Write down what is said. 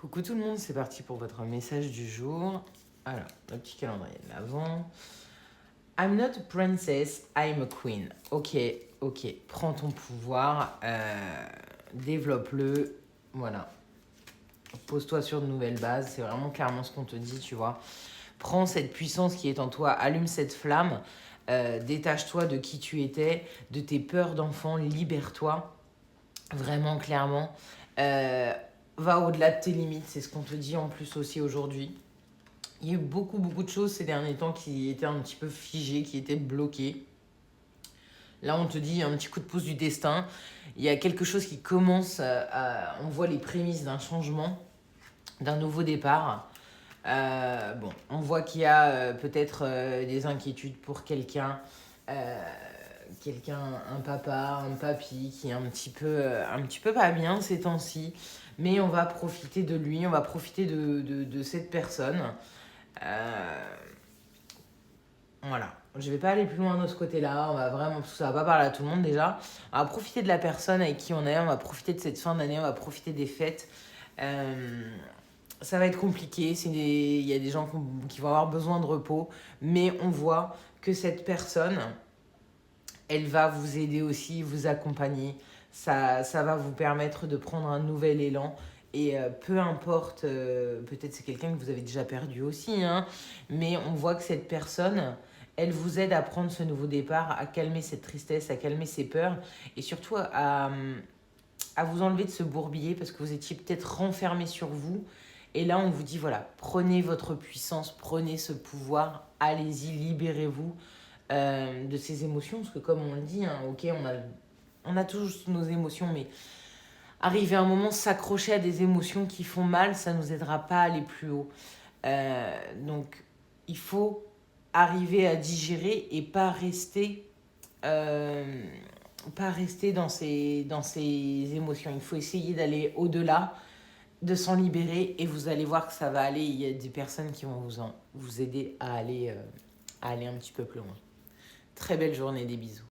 Coucou tout le monde, c'est parti pour votre message du jour. Alors, le petit calendrier de l'avant. I'm not a princess, I'm a queen. Ok, prends ton pouvoir, développe-le, voilà. Pose-toi sur de nouvelles bases, c'est vraiment clairement ce qu'on te dit, tu vois. Prends cette puissance qui est en toi, allume cette flamme, détache-toi de qui tu étais, de tes peurs d'enfant, libère-toi, vraiment clairement. Va au-delà de tes limites, c'est ce qu'on te dit en plus aussi aujourd'hui. Il y a eu beaucoup de choses ces derniers temps qui étaient un petit peu figées, qui étaient bloquées. Là, on te dit un petit coup de pouce du destin. Il y a quelque chose qui commence on voit les prémices d'un changement, d'un nouveau départ. Bon, on voit qu'il y a peut-être des inquiétudes pour quelqu'un. Un papa, un papy qui est un petit peu pas bien ces temps-ci. Mais on va profiter de lui, on va profiter de cette personne. Voilà. Je vais pas aller plus loin de ce côté-là. On va vraiment, parce que ça va pas parler à tout le monde déjà. On va profiter de la personne avec qui on est. On va profiter de cette fin d'année. On va profiter des fêtes. Ça va être compliqué. Il y a des gens qui vont avoir besoin de repos. Mais on voit que cette personne, elle va vous aider aussi, vous accompagner. Ça va vous permettre de prendre un nouvel élan. Et peu importe, peut-être c'est quelqu'un que vous avez déjà perdu aussi, hein, mais on voit que cette personne, elle vous aide à prendre ce nouveau départ, à calmer cette tristesse, à calmer ces peurs, et surtout à vous enlever de ce bourbier, parce que vous étiez peut-être renfermé sur vous. Et là, on vous dit, voilà, prenez votre puissance, prenez ce pouvoir, allez-y, libérez-vous de ces émotions, parce que comme on le dit, hein, ok, on a tous nos émotions, mais arriver à un moment, s'accrocher à des émotions qui font mal, ça ne nous aidera pas à aller plus haut. Donc, il faut arriver à digérer et pas rester dans ces émotions. Il faut essayer d'aller au-delà, de s'en libérer, et vous allez voir que ça va aller. Il y a des personnes qui vont vous aider à aller un petit peu plus loin. Très belle journée, des bisous.